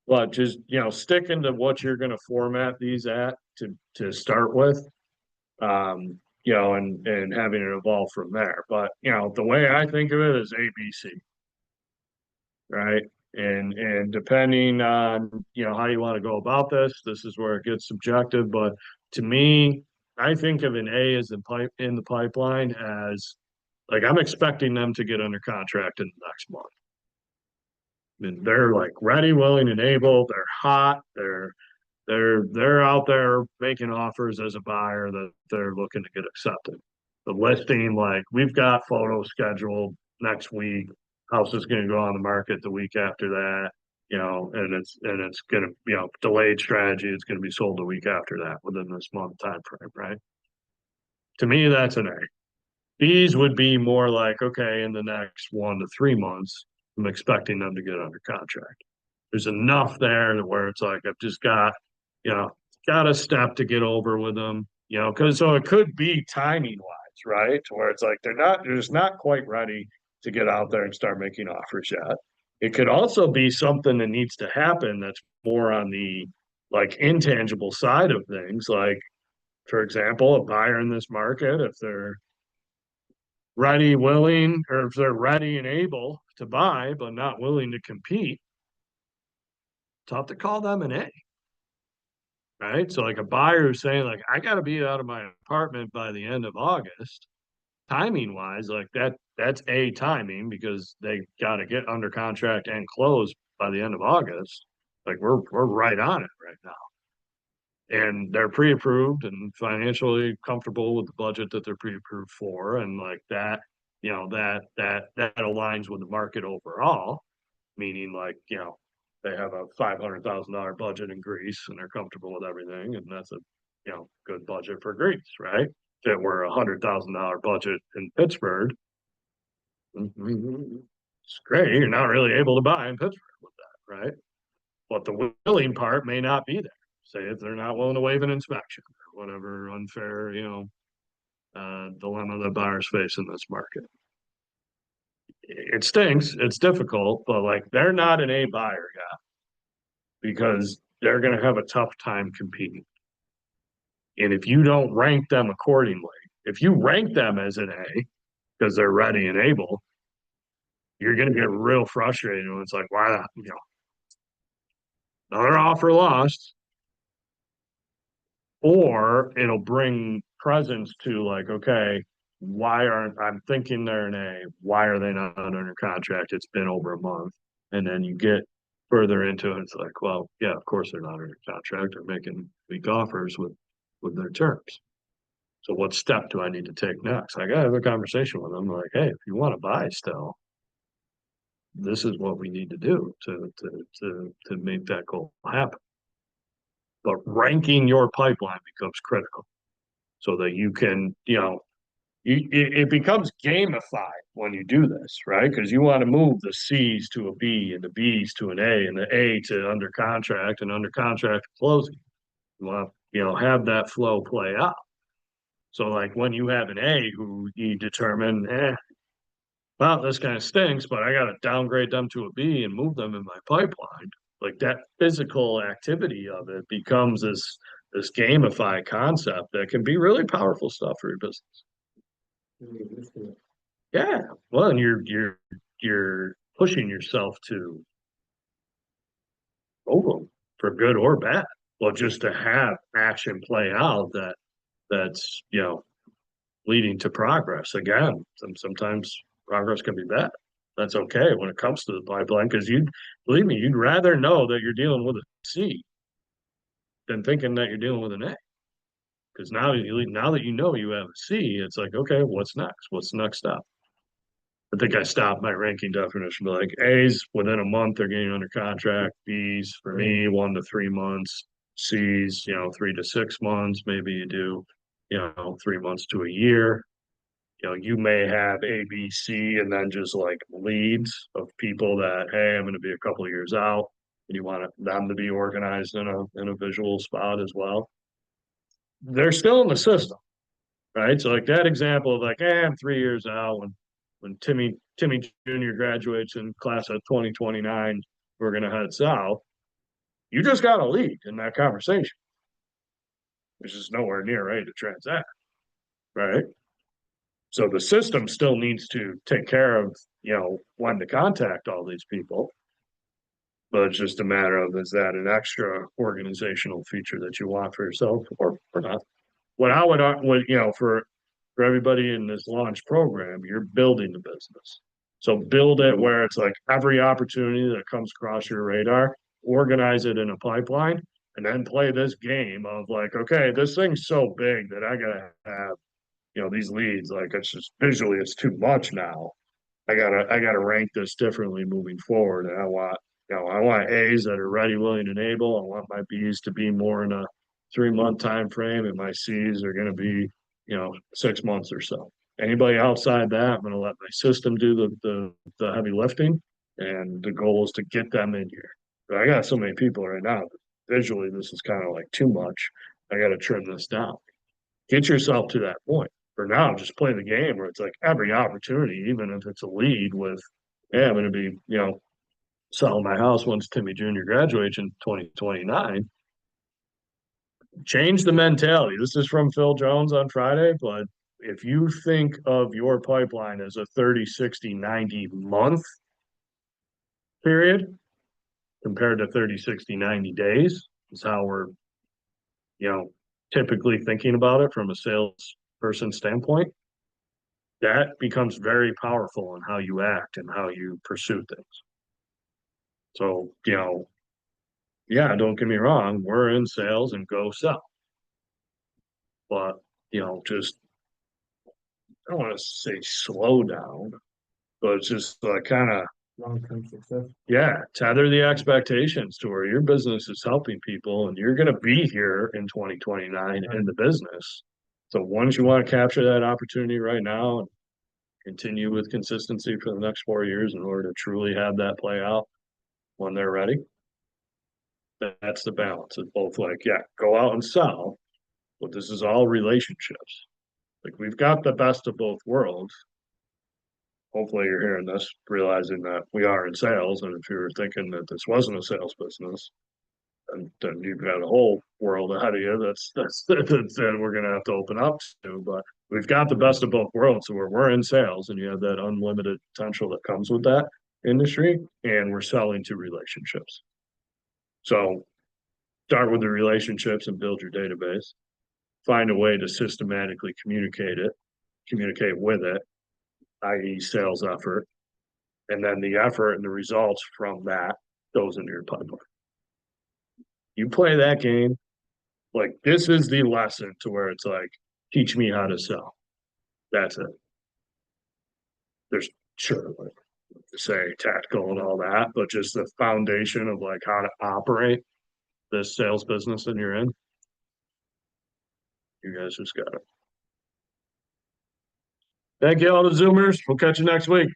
But just, sticking to what you're going to format these at to start with, and having it evolve from there. But, the way I think of it is ABC, right? And depending on, how you want to go about this is where it gets subjective. But to me, I think of an A as in the pipeline as, like, I'm expecting them to get under contract in the next month. And they're like ready, willing, and able. They're hot. They're out there making offers as a buyer that they're looking to get accepted. The listing, like, we've got photos scheduled next week. House is going to go on the market the week after that, and it's going to, delayed strategy. It's going to be sold the week after that within this month time frame, right? To me, that's an A. These would be more like, okay, in the next 1 to 3 months, I'm expecting them to get under contract. There's enough there to where it's like, I've just got a step to get over with them, because so it could be timing wise, right? To where it's like, they're just not quite ready to get out there and start making offers yet. It could also be something that needs to happen that's more on the, like, intangible side of things. Like, for example, a buyer in this market, if they're ready, willing, or if they're ready and able to buy, but not willing to compete, tough to call them an A. Right? So like a buyer who's saying like, I gotta be out of my apartment by the end of August, timing wise, like that's A timing because they gotta get under contract and close by the end of August. Like we're right on it right now. And they're pre-approved and financially comfortable with the budget that they're pre-approved for, and like that, that aligns with the market overall, meaning like, they have a $500,000 budget in Greece and they're comfortable with everything, and that's a, good budget for Greece, right? If it were $100,000 budget in Pittsburgh, it's great, you're not really able to buy in Pittsburgh with that, right? But the willing part may not be there. Say if they're not willing to waive an inspection or whatever unfair, dilemma that buyers face in this market. It stinks, it's difficult, but like they're not an A buyer guy because they're gonna have a tough time competing. And if you don't rank them accordingly, if you rank them as an A because they're ready and able, you're gonna get real frustrated when it's like, why, another offer lost. Or it'll bring presence to like, okay, why aren't I'm thinking they're an A? Why are they not under contract? It's been over a month. And then you get further into it, it's like, well, yeah, of course they're not under contract. They're making weak offers with their terms. So what step do I need to take next? I gotta have a conversation with them, like, hey, if you want to buy still, this is what we need to do to make that goal happen. But ranking your pipeline becomes critical so that you can, it becomes gamified when you do this, right? Because you want to move the C's to a B and the B's to an A and the A to under contract and under contract closing. You want to, have that flow play out. So like when you have an A who you determine, well, this kind of stinks, but I got to downgrade them to a B and move them in my pipeline. Like that physical activity of it becomes this gamified concept that can be really powerful stuff for your business. Yeah, well, and you're pushing yourself to over for good or bad. Well, just to have action play out that's leading to progress. Again, sometimes progress can be bad. That's okay when it comes to the pipeline because believe me, you'd rather know that you're dealing with a C than thinking that you're dealing with an A. Because now that you know you have a C, it's like, okay, what's next? What's the next step? I think I stopped my ranking definition, but like A's within a month they're getting under contract, B's for me 1 to 3 months, C's 3 to 6 months, maybe you do 3 months to a year. You may have A, B, C, and then just like leads of people that, hey, I'm going to be a couple of years out, and you want them to be organized in a visual spot as well. They're still in the system, right? So like that example of like, I'm 3 years out when Timmy Jr. graduates in class of 2029, we're going to head south. You just got a lead in that conversation, which is nowhere near ready to transact, right? So the system still needs to take care of, when to contact all these people. But it's just a matter of, is that an extra organizational feature that you want for yourself or not? What I would, for everybody in this launch program, you're building the business. So build it where it's like every opportunity that comes across your radar, organize it in a pipeline, and then play this game of like, okay, this thing's so big that I gotta have these leads, like it's just visually it's too much now. I gotta rank this differently moving forward. And I want A's that are ready, willing, and able. I want my B's to be more in a 3-month time frame, and my C's are gonna be, 6 months or so. Anybody outside that, I'm gonna let my system do the heavy lifting, and the goal is to get them in here. But I got so many people right now. Visually, this is kind of like too much. I gotta trim this down. Get yourself to that point. For now, just play the game where it's like every opportunity, even if it's a lead with, yeah, I'm going to be, selling my house once Timmy Jr. graduates in 2029. change the mentality. This is from Phil Jones on Friday, but if you think of your pipeline as a 30, 60, 90 month period compared to 30, 60, 90 days is how we're, typically thinking about it from a salesperson standpoint. That becomes very powerful in how you act and how you pursue things. So, yeah, don't get me wrong, we're in sales and go sell. But, just, I don't want to say slow down, but it's just kind of, Long-term success. yeah, tether the expectations to where your business is helping people and you're going to be here in 2029 in the business. So once you want to capture that opportunity right now and continue with consistency for the next 4 years in order to truly have that play out when they're ready. That's the balance. It's both like, yeah, go out and sell, but this is all relationships. Like we've got the best of both worlds. Hopefully you're hearing this, realizing that we are in sales. And if you were thinking that this wasn't a sales business, then you've got a whole world ahead of you that's that we're gonna have to open up to. But we've got the best of both worlds. So we're in sales and you have that unlimited potential that comes with that industry, and we're selling to relationships. So start with the relationships and build your database. Find a way to systematically communicate with it, i.e. sales effort. And then the effort and the results from that goes into your pipeline. You play that game, like this is the lesson to where it's like, teach me how to sell. That's it. There's sure like to say tactical and all that, but just the foundation of like how to operate this sales business that you're in. You guys just got it. Thank you all the Zoomers. We'll catch you next week.